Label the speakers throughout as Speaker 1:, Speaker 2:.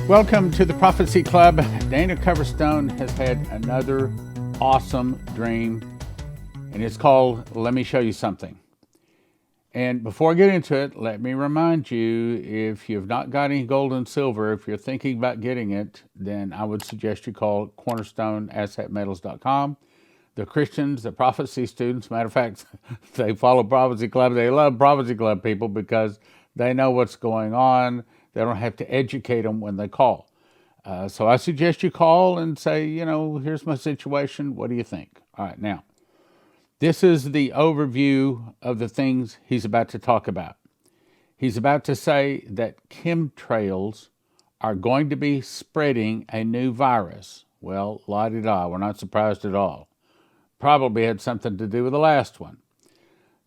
Speaker 1: Welcome to the Prophecy Club. Dana Coverstone has had another awesome dream, and it's called Let Me Show You Something. And before I get into it, let me remind you, if you've not got any gold and silver, if you're thinking about getting it, then I would suggest you call cornerstoneassetmetals.com. The Christians, the prophecy students, matter of fact, they follow Prophecy Club. They love Prophecy Club people because they know what's going on. They don't have to educate them when they call. So I suggest you call and say, here's my situation. What do you think? All right, now, this is the overview of the things he's about to talk about. He's about to say that chemtrails are going to be spreading a new virus. Well, la-di-da, we're not surprised at all. Probably had something to do with the last one.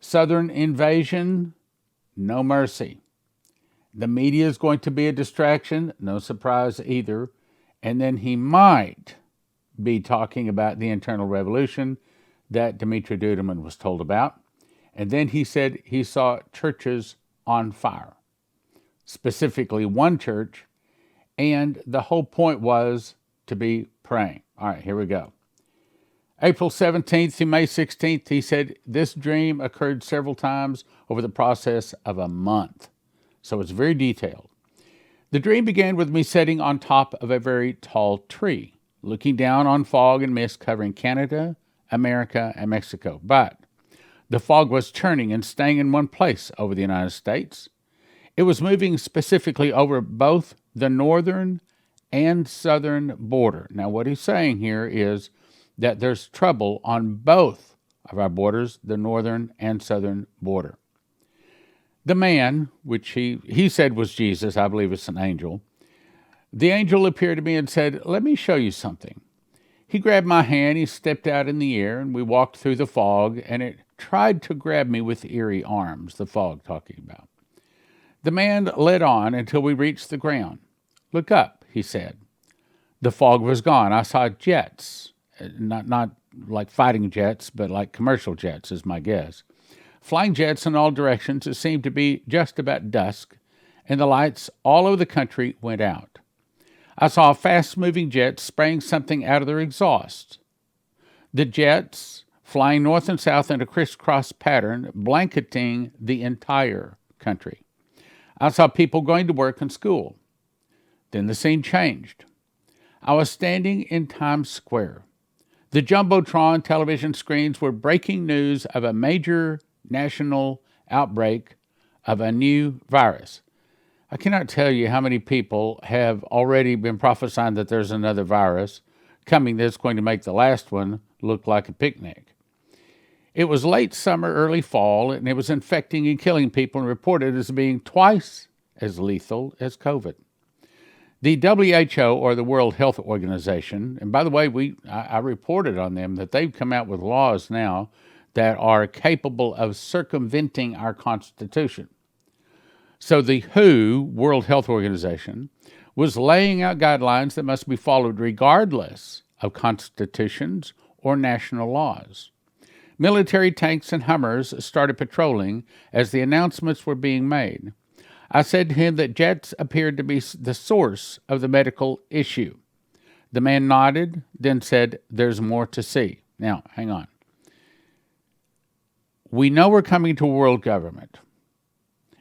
Speaker 1: Southern invasion, no mercy. The media is going to be a distraction, no surprise either. And then he might be talking about the internal revolution that Dmitri Duduman was told about. And then he said he saw churches on fire, specifically one church, and the whole point was to be praying. All right, here we go. April 17th to May 16th, he said this dream occurred several times over the process of a month. So it's very detailed. The dream began with me sitting on top of a very tall tree, looking down on fog and mist covering Canada, America, and Mexico. But the fog was churning and staying in one place over the United States. It was moving specifically over both the northern and southern border. Now, what he's saying here is that there's trouble on both of our borders, the northern and southern border. The man, which he said was Jesus, I believe it's an angel, the angel appeared to me and said, "Let me show you something." He grabbed my hand, he stepped out in the air, and we walked through the fog, and it tried to grab me with eerie arms, the fog talking about. The man led on until we reached the ground. "Look up," he said. The fog was gone. I saw jets, not like fighting jets, but like commercial jets is my guess. Flying jets in all directions. It seemed to be just about dusk, and the lights all over the country went out. I saw fast-moving jets spraying something out of their exhaust. The jets flying north and south in a crisscross pattern, blanketing the entire country. I saw people going to work and school. Then the scene changed. I was standing in Times Square. The Jumbotron television screens were breaking news of a major national outbreak of a new virus. I cannot tell you how many people have already been prophesying that there's another virus coming that's going to make the last one look like a picnic. It was late summer, early fall, and it was infecting and killing people and reported as being twice as lethal as COVID. The WHO, or the World Health Organization, and by the way, I reported on them that they've come out with laws now that are capable of circumventing our Constitution. So the WHO, World Health Organization, was laying out guidelines that must be followed regardless of constitutions or national laws. Military tanks and Hummers started patrolling as the announcements were being made. I said to him that jets appeared to be the source of the medical issue. The man nodded, then said, "There's more to see." Now, hang on. We know we're coming to a world government.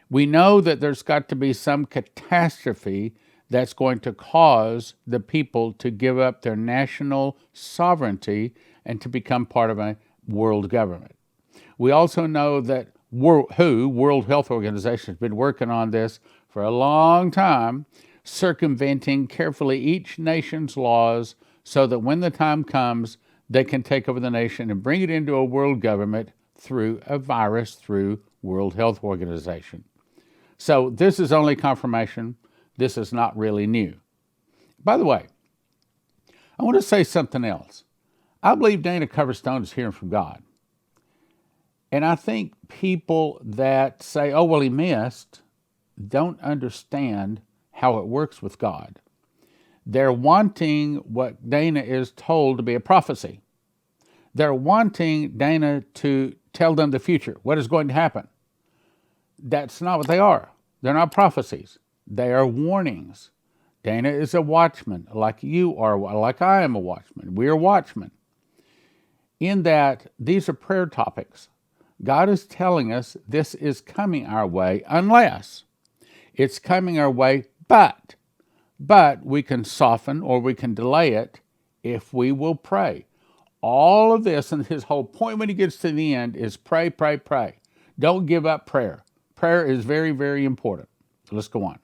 Speaker 1: We know that there's got to be some catastrophe that's going to cause the people to give up their national sovereignty and to become part of a world government. We also know that WHO, World Health Organization, has been working on this for a long time, circumventing carefully each nation's laws so that when the time comes, they can take over the nation and bring it into a world government through a virus, through World Health Organization. So this is only confirmation. This is not really new. By the way, I want to say something else. I believe Dana Coverstone is hearing from God. And I think people that say, "Oh, well, he missed," don't understand how it works with God. They're wanting what Dana is told to be a prophecy. They're wanting Dana to tell them the future, what is going to happen. That's not what they are. They're not prophecies. They are warnings. Dana is a watchman, like you are, like I am a watchman. We are watchmen. In that, these are prayer topics. God is telling us this is coming our way unless it's coming our way, but we can soften or we can delay it if we will pray. All of this, and his whole point when he gets to the end, is pray, pray, pray. Don't give up prayer. Prayer is very, very important. Let's go on.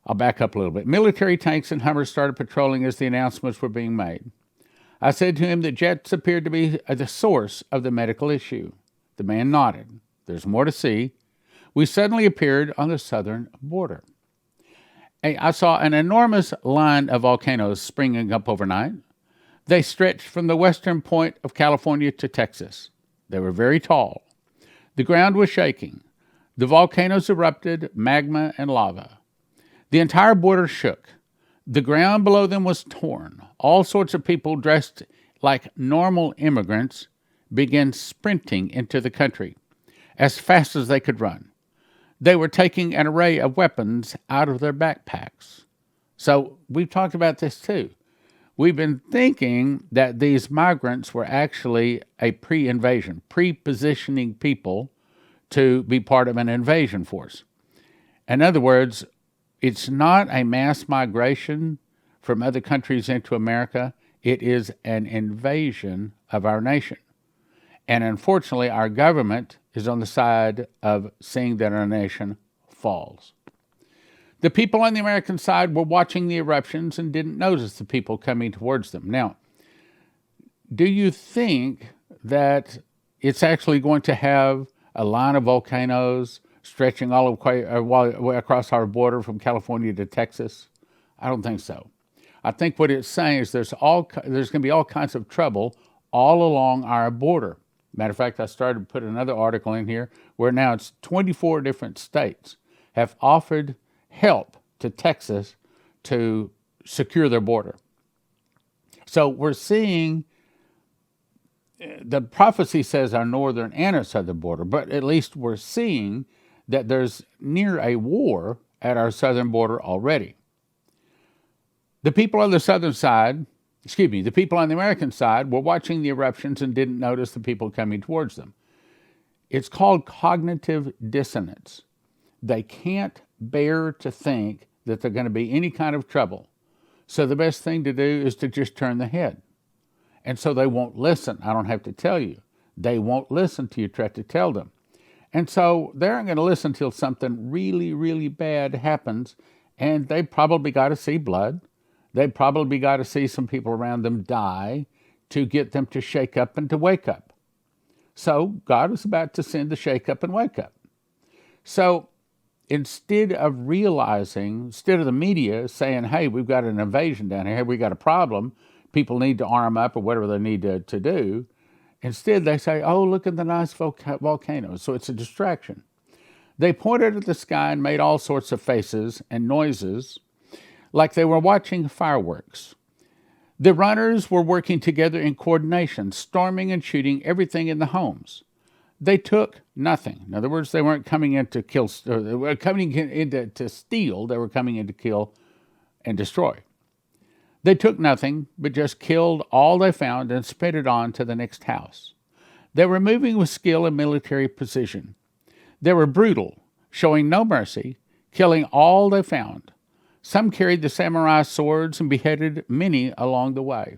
Speaker 1: I'll back up a little bit. Military tanks and Hummers started patrolling as the announcements were being made. I said to him that jets appeared to be the source of the medical issue. The man nodded. There's more to see. We suddenly appeared on the southern border. I saw an enormous line of volcanoes springing up overnight. They stretched from the western point of California to Texas. They were very tall. The ground was shaking. The volcanoes erupted, magma and lava. The entire border shook. The ground below them was torn. All sorts of people dressed like normal immigrants began sprinting into the country as fast as they could run. They were taking an array of weapons out of their backpacks. So we've talked about this too. We've been thinking that these migrants were actually a pre-invasion, pre-positioning people to be part of an invasion force. In other words, it's not a mass migration from other countries into America. It is an invasion of our nation. And unfortunately, our government is on the side of seeing that our nation falls. The people on the American side were watching the eruptions and didn't notice the people coming towards them. Now, do you think that it's actually going to have a line of volcanoes stretching all the way across our border from California to Texas? I don't think so. I think what it's saying is there's going to be all kinds of trouble all along our border. Matter of fact, I started to put another article in here where now it's 24 different states have offered help to Texas to secure their border. So we're seeing, the prophecy says our northern and our southern border, but at least we're seeing that there's near a war at our southern border already. The people on the the people on the American side were watching the eruptions and didn't notice the people coming towards them. It's called cognitive dissonance. They can't bear to think that they're going to be any kind of trouble. So the best thing to do is to just turn the head. And so they won't listen. I don't have to tell you. They won't listen to you try to tell them. And so they aren't going to listen until something really, really bad happens. And they probably got to see blood. They probably got to see some people around them die to get them to shake up and to wake up. So God is about to send the shake up and wake up. So instead of the media saying, hey, we've got an invasion down here, hey, we've got a problem, people need to arm up or whatever they need to do, instead they say, oh, look at the nice volcanoes. So it's a distraction. They pointed at the sky and made all sorts of faces and noises like they were watching fireworks. The runners were working together in coordination, storming and shooting everything in the homes. They took nothing. In other words, they weren't coming in to kill, they were coming in to steal. They were coming in to kill and destroy. They took nothing, but just killed all they found and sped it on to the next house. They were moving with skill and military precision. They were brutal, showing no mercy, killing all they found. Some carried the samurai swords and beheaded many along the way.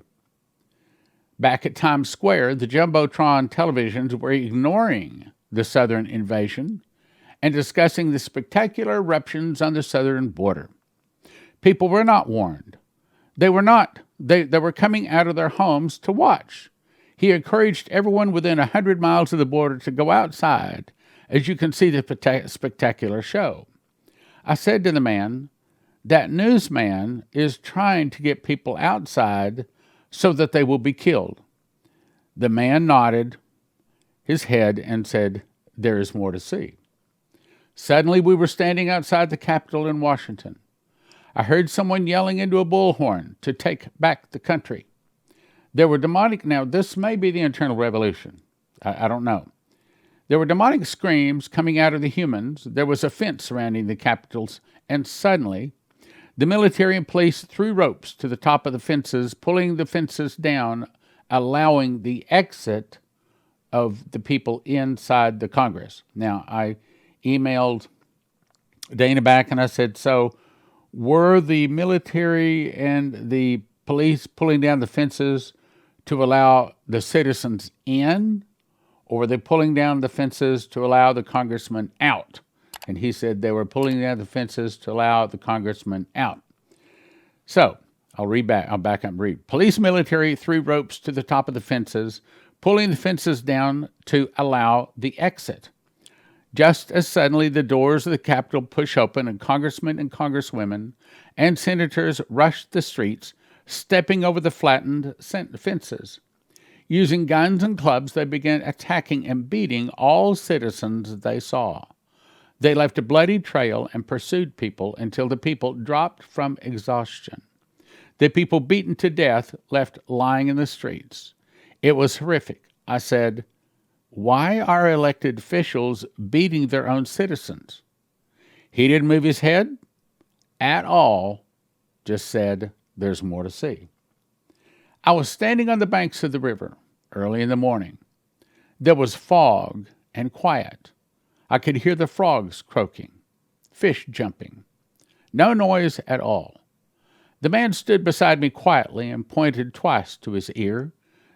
Speaker 1: Back at Times Square, the Jumbotron televisions were ignoring the southern invasion and discussing the spectacular eruptions on the southern border. People were not warned. They were coming out of their homes to watch. He encouraged everyone within 100 miles of the border to go outside, as you can see the spectacular show. I said to the man, that newsman is trying to get people outside so that they will be killed. The man nodded his head and said, there is more to see. Suddenly we were standing outside the Capitol in Washington. I heard someone yelling into a bullhorn to take back the country. There were demonic, now this may be the internal revolution. I don't know. There were demonic screams coming out of the humans. There was a fence surrounding the Capitols, and suddenly The military and police threw ropes to the top of the fences, pulling the fences down, allowing the exit of the people inside the Congress. Now, I emailed Dana back and I said, so were the military and the police pulling down the fences to allow the citizens in, or were they pulling down the fences to allow the congressman out? And he said they were pulling down the fences to allow the congressman out. So, I'll back up and read. Police and military threw ropes to the top of the fences, pulling the fences down to allow the exit. Just as suddenly the doors of the Capitol pushed open and congressmen and congresswomen and senators rushed the streets, stepping over the flattened fences. Using guns and clubs, they began attacking and beating all citizens they saw. They left a bloody trail and pursued people until the people dropped from exhaustion. The people beaten to death left lying in the streets. It was horrific. I said, why are elected officials beating their own citizens? He didn't move his head at all, just said, there's more to see. I was standing on the banks of the river early in the morning. There was fog and quiet. I could hear the frogs croaking, fish jumping. No noise at all. The man stood beside me quietly and pointed twice to his ear,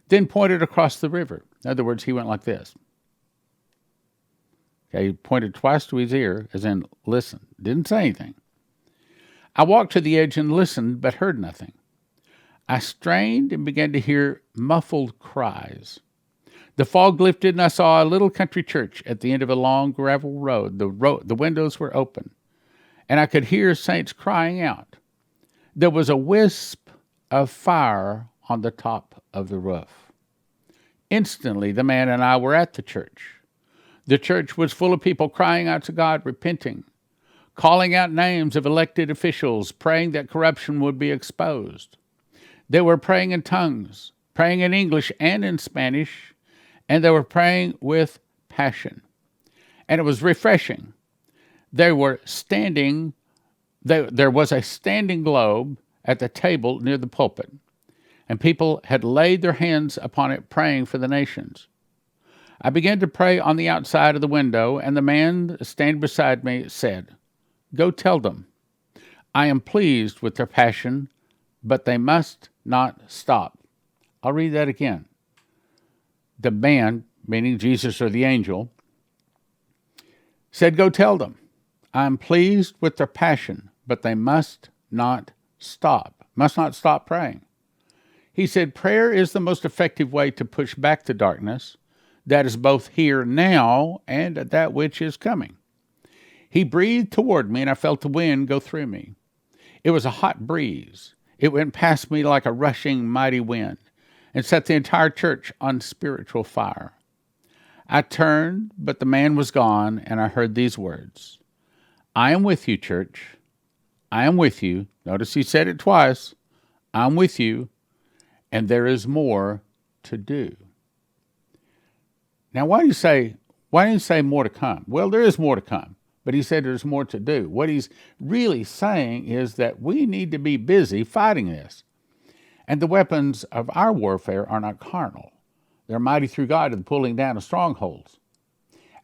Speaker 1: then pointed across the river. In other words, he went like this. Okay, he pointed twice to his ear, as in, listen. Didn't say anything. I walked to the edge and listened, but heard nothing. I strained and began to hear muffled cries. The fog lifted and I saw a little country church at the end of a long gravel road. The windows were open, and I could hear saints crying out. There was a wisp of fire on the top of the roof. Instantly, the man and I were at the church. The church was full of people crying out to God, repenting, calling out names of elected officials, praying that corruption would be exposed. They were praying in tongues, praying in English and in Spanish, and they were praying with passion. And it was refreshing. There was a standing globe at the table near the pulpit, and people had laid their hands upon it, praying for the nations. I began to pray on the outside of the window, and the man standing beside me said, "Go tell them, I am pleased with their passion, but they must not stop." I'll read that again. The man, meaning Jesus or the angel, said, "Go tell them, I am pleased with their passion, but they must not stop praying." He said, prayer is the most effective way to push back the darkness that is both here now and that which is coming. He breathed toward me, and I felt the wind go through me. It was a hot breeze. It went past me like a rushing mighty wind and set the entire church on spiritual fire. I turned, but the man was gone, and I heard these words, "I am with you, church. I am with you." Notice he said it twice. "I'm with you, and there is more to do." Now, why do you say more to come? Well, there is more to come, but he said there's more to do. What he's really saying is that we need to be busy fighting this. And the weapons of our warfare are not carnal. They're mighty through God to the pulling down of strongholds.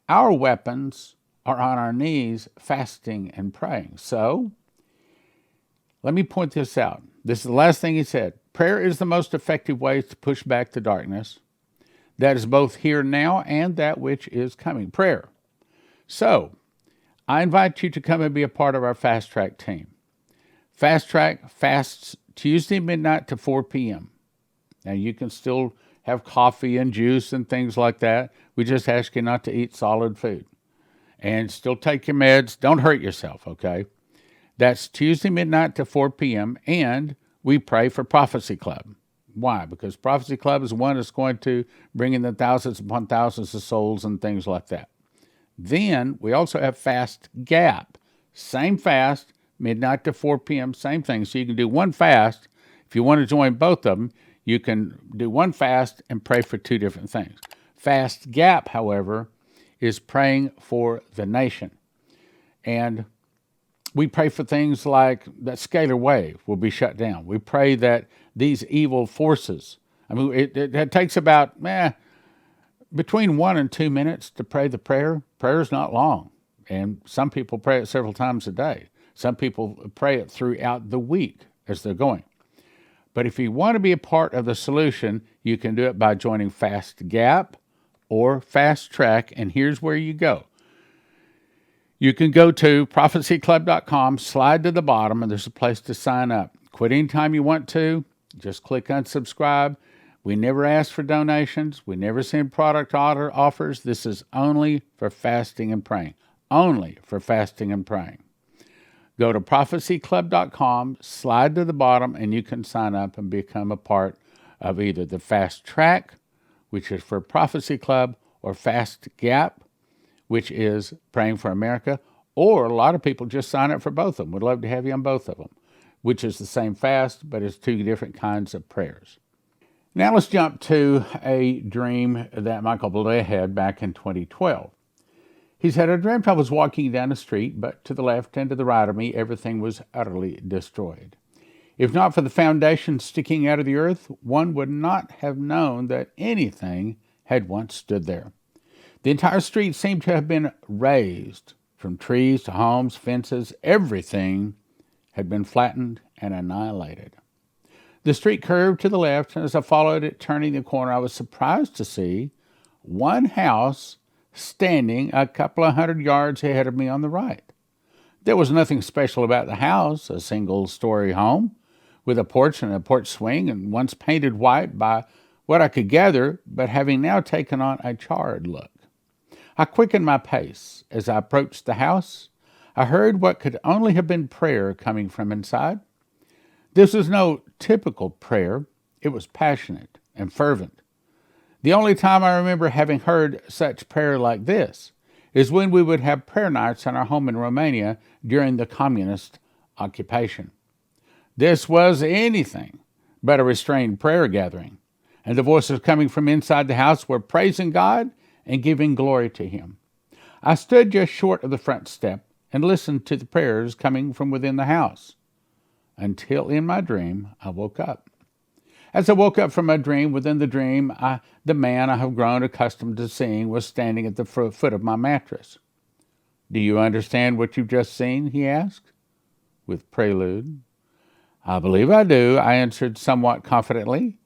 Speaker 1: Our weapons are on our knees, fasting and praying. So, let me point this out. This is the last thing he said. Prayer is the most effective way to push back the darkness that is both here now and that which is coming. Prayer. So, I invite you to come and be a part of our Fast Track team. Fast Track fasts Tuesday midnight to 4 p.m. Now, you can still have coffee and juice and things like that. We just ask you not to eat solid food. And still take your meds. Don't hurt yourself, okay? That's Tuesday midnight to 4 p.m. And we pray for Prophecy Club. Why? Because Prophecy Club is one that's going to bring in the thousands upon thousands of souls and things like that. Then we also have Fast Gap. Same fast, midnight to 4 p.m., same thing. So you can do one fast. If you want to join both of them, you can do one fast and pray for two different things. Fast Gap, however, is praying for the nation. And We pray for things like that scalar wave will be shut down. We pray that these evil forces, I mean, it takes about between 1 and 2 minutes to pray the prayer. Prayer is not long. And some people pray it several times a day. Some people pray it throughout the week as they're going. But if you want to be a part of the solution, you can do it by joining Fast Gap or Fast Track. And here's where you go. You can go to prophecyclub.com, slide to the bottom, and there's a place to sign up. Quit anytime you want to. Just click unsubscribe. We never ask for donations. We never send product offers. This is only for fasting and praying. Only for fasting and praying. Go to prophecyclub.com, slide to the bottom, and you can sign up and become a part of either the Fast Track, which is for Prophecy Club, or Fast Gap, which is Praying for America, or a lot of people just sign up for both of them. We'd love to have you on both of them, which is the same fast, but it's two different kinds of prayers. Now let's jump to a dream that Michael Blais had back in 2012. He said, I dreamt I was walking down the street, but to the left and to the right of me, everything was utterly destroyed. If not for the foundation sticking out of the earth, one would not have known that anything had once stood there. The entire street seemed to have been razed. From trees to homes, fences, everything had been flattened and annihilated. The street curved to the left, and as I followed it, turning the corner, I was surprised to see one house standing a couple of 100 yards ahead of me on the right. There was nothing special about the house, a single-story home with a porch and a porch swing, and once painted white by what I could gather, but having now taken on a charred look. I quickened my pace. As I approached the house, I heard what could only have been prayer coming from inside. This was no typical prayer. It was passionate and fervent. The only time I remember having heard such prayer like this is when we would have prayer nights in our home in Romania during the communist occupation. This was anything but a restrained prayer gathering, and the voices coming from inside the house were praising God and giving glory to Him. I stood just short of the front step and listened to the prayers coming from within the house, until in my dream I woke up. As I woke up from my dream, within the dream, the man I have grown accustomed to seeing was standing at the foot of my mattress. Do you understand what you've just seen? He asked, with prelude. I believe I do, I answered somewhat confidently.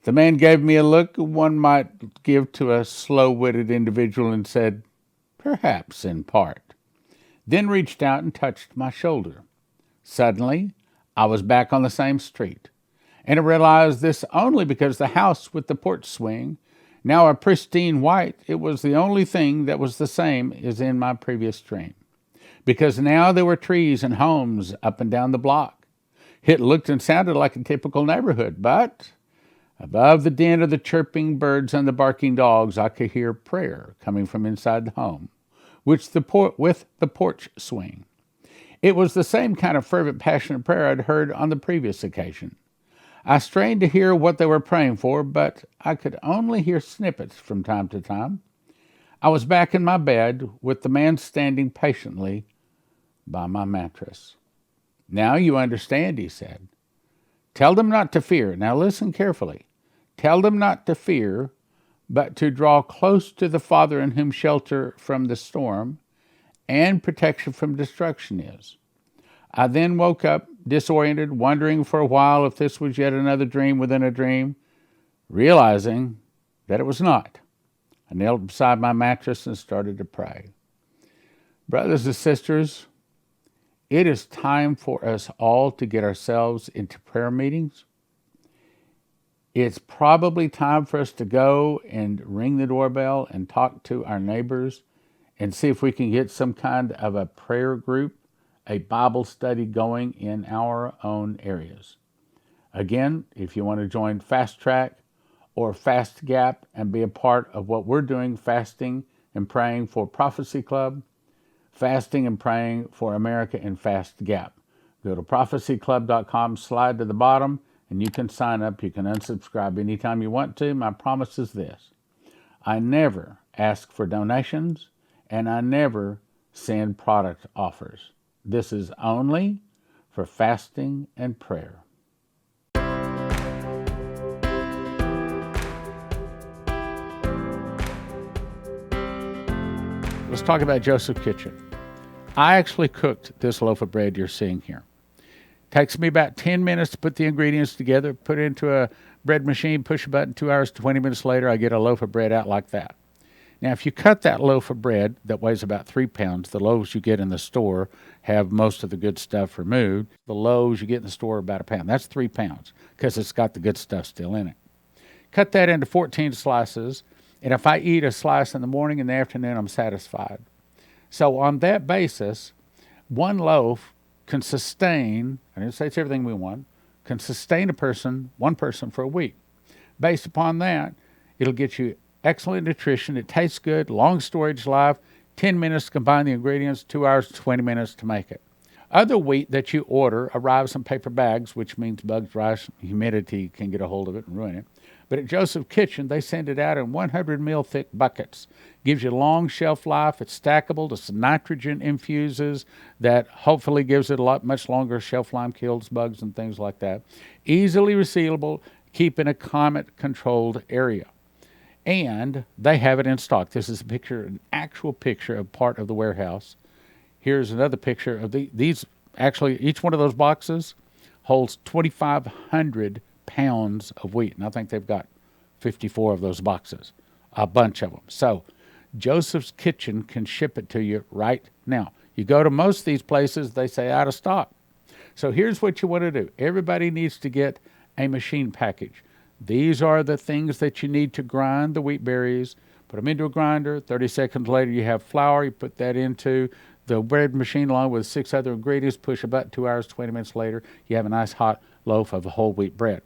Speaker 1: The man gave me a look one might give to a slow-witted individual and said, perhaps in part, then reached out and touched my shoulder. Suddenly, I was back on the same street, and I realized this only because the house with the porch swing, now a pristine white, it was the only thing that was the same as in my previous dream, because now there were trees and homes up and down the block. It looked and sounded like a typical neighborhood, but above the din of the chirping birds and the barking dogs, I could hear prayer coming from inside the home, with the porch swing. It was the same kind of fervent, passionate prayer I'd heard on the previous occasion. I strained to hear what they were praying for, but I could only hear snippets from time to time. I was back in my bed with the man standing patiently by my mattress. Now you understand, he said. Tell them not to fear. Now listen carefully. Tell them not to fear, but to draw close to the Father in whom shelter from the storm and protection from destruction is. I then woke up, disoriented, wondering for a while if this was yet another dream within a dream, realizing that it was not. I knelt beside my mattress and started to pray. Brothers and sisters, it is time for us all to get ourselves into prayer meetings. It's probably time for us to go and ring the doorbell and talk to our neighbors and see if we can get some kind of a prayer group, a Bible study going in our own areas. Again, if you want to join Fast Track or Fast Gap and be a part of what we're doing, fasting and praying for Prophecy Club, fasting and praying for America in Fast Gap. Go to prophecyclub.com, slide to the bottom, and you can sign up. You can unsubscribe anytime you want to. My promise is this. I never ask for donations, and I never send product offers. This is only for fasting and prayer. Let's talk about Joseph's Kitchen. I actually cooked this loaf of bread you're seeing here. Takes me about 10 minutes to put the ingredients together, put it into a bread machine, push a button, 2 hours, 20 minutes later, I get a loaf of bread out like that. Now, if you cut that loaf of bread that weighs about 3 pounds, the loaves you get in the store have most of the good stuff removed. The loaves you get in the store are about a pound. That's 3 pounds because it's got the good stuff still in it. Cut that into 14 slices, and if I eat a slice in the morning and the afternoon, I'm satisfied. So on that basis, one loaf can sustain, I didn't say it's everything we want, can sustain one person for a week. Based upon that, it'll get you excellent nutrition. It tastes good, long storage life, 10 minutes to combine the ingredients, 2 hours, 20 minutes to make it. Other wheat that you order arrives in paper bags, which means bugs, rice, humidity can get a hold of it and ruin it. But at Joseph's Kitchen, they send it out in 100 mil thick buckets. Gives you long shelf life. It's stackable. It's nitrogen infuses that hopefully gives it much longer shelf life, kills bugs and things like that. Easily resealable, keep in a climate-controlled area. And they have it in stock. This is an actual picture of part of the warehouse. Here's another picture of these. Actually, each one of those boxes holds 2,500 pounds of wheat. And I think they've got 54 of those boxes, a bunch of them. So Joseph's Kitchen can ship it to you right now. You go to most of these places, they say out of stock. So here's what you want to do. Everybody needs to get a machine package. These are the things that you need to grind the wheat berries. Put them into a grinder. 30 seconds later, you have flour. You put that into the bread machine along with 6 other ingredients. Push about 2 hours, 20 minutes later, you have a nice hot loaf of whole wheat bread.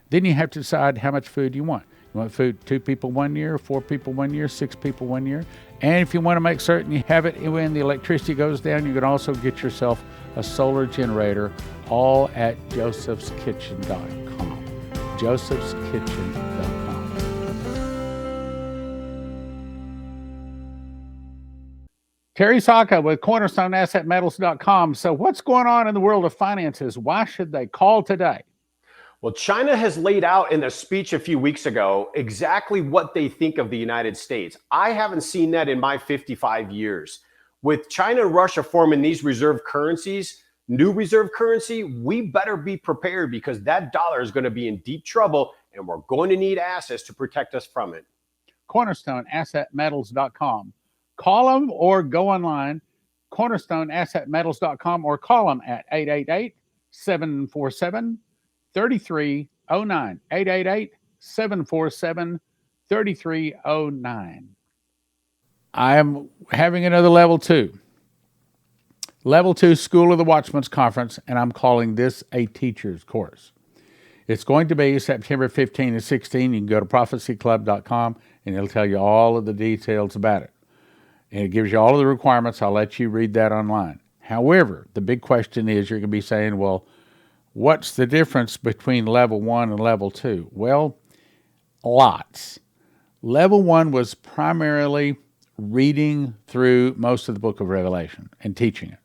Speaker 1: Then you have to decide how much food you want. You want food 2 people 1 year, 4 people 1 year, 6 people 1 year. And if you want to make certain you have it when the electricity goes down, you can also get yourself a solar generator, all at josephskitchen.com. josephskitchen.com. Terry Saka with CornerstoneAssetMetals.com. So what's going on in the world of finances? Why should they call today?
Speaker 2: Well, China has laid out in a speech a few weeks ago exactly what they think of the United States. I haven't seen that in my 55 years. With China and Russia forming these reserve currencies, new reserve currency, we better be prepared because that dollar is going to be in deep trouble and we're going to need assets to protect us from it.
Speaker 1: CornerstoneAssetMetals.com. Call them or go online, CornerstoneAssetMetals.com, or call them at 888-747-3309. 888-747-3309. I am having another Level 2 School of the Watchmen's Conference, and I'm calling this a teacher's course. It's going to be September 15 and 16. You can go to prophecyclub.com, and it'll tell you all of the details about it. And it gives you all of the requirements. I'll let you read that online. However, the big question is you're going to be saying, well, what's the difference between Level 1 and Level 2? Well, lots. Level 1 was primarily reading through most of the book of Revelation and teaching it.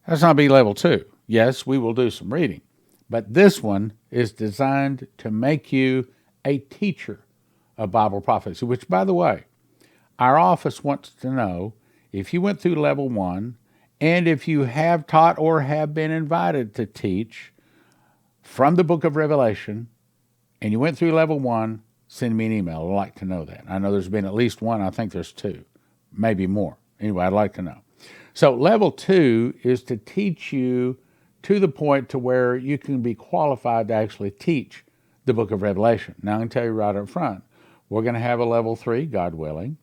Speaker 1: That's not be Level 2. Yes, we will do some reading. But this one is designed to make you a teacher of Bible prophecy, which, by the way, our office wants to know if you went through Level 1 and if you have taught or have been invited to teach from the book of Revelation and you went through Level 1, send me an email. I'd like to know that. I know there's been at least one. I think there's 2, maybe more. Anyway, I'd like to know. So Level 2 is to teach you to the point to where you can be qualified to actually teach the book of Revelation. Now, I can tell you right up front, we're going to have a Level 3, God willing.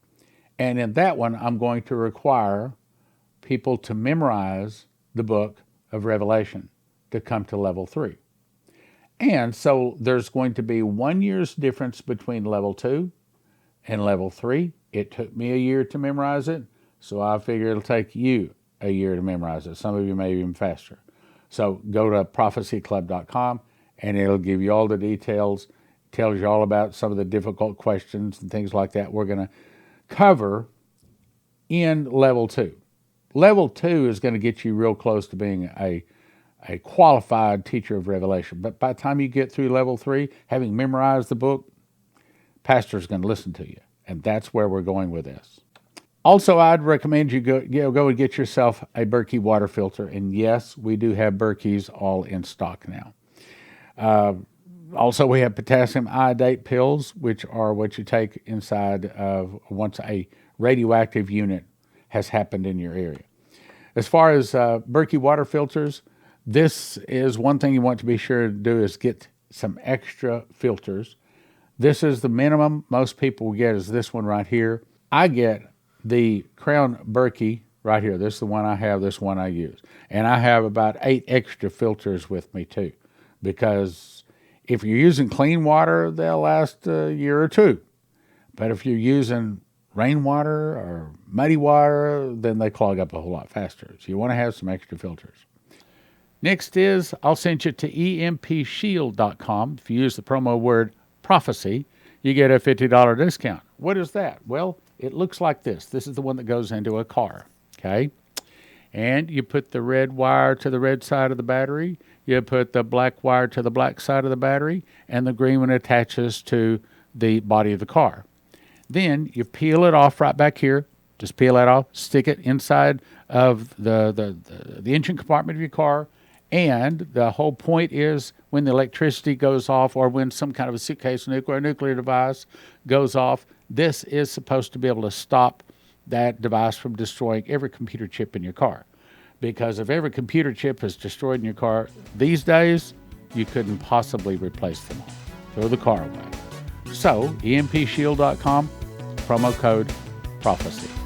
Speaker 1: And in that one, I'm going to require people to memorize the book of Revelation to come to Level 3. And so there's going to be 1 year's difference between Level 2 and Level 3. It took me a year to memorize it, so I figure it'll take you a year to memorize it. Some of you may even faster. So go to prophecyclub.com, and it'll give you all the details, tells you all about some of the difficult questions and things like that we're going to cover in Level 2. Level 2 is going to get you real close to being a qualified teacher of Revelation. But by the time you get through level 3, having memorized the book, pastor's going to listen to you. And that's where we're going with this. Also, I'd recommend you go and get yourself a Berkey water filter. And yes, we do have Berkeys all in stock now. Also, we have potassium iodate pills, which are what you take inside of once a radioactive unit has happened in your area. As far as Berkey water filters, this is one thing you want to be sure to do is get some extra filters. This is the minimum most people will get is this one right here. I get the Crown Berkey right here. This is the one I have, this one I use. And I have about 8 extra filters with me too, because if you're using clean water, they'll last a year or two. But if you're using rainwater or muddy water, then they clog up a whole lot faster. So you want to have some extra filters. Next is, I'll send you to EMPShield.com. If you use the promo word prophecy, you get a $50 discount. What is that? Well, it looks like this. This is the one that goes into a car, okay? And you put the red wire to the red side of the battery, you put the black wire to the black side of the battery, and the green one attaches to the body of the car. Then you peel it off right back here. Just peel that off, stick it inside of the engine compartment of your car. And the whole point is when the electricity goes off or when some kind of a suitcase nuclear device goes off, this is supposed to be able to stop that device from destroying every computer chip in your car. Because if every computer chip is destroyed in your car these days, you couldn't possibly replace them all. Throw the car away. So, EMPShield.com, promo code PROPHECY.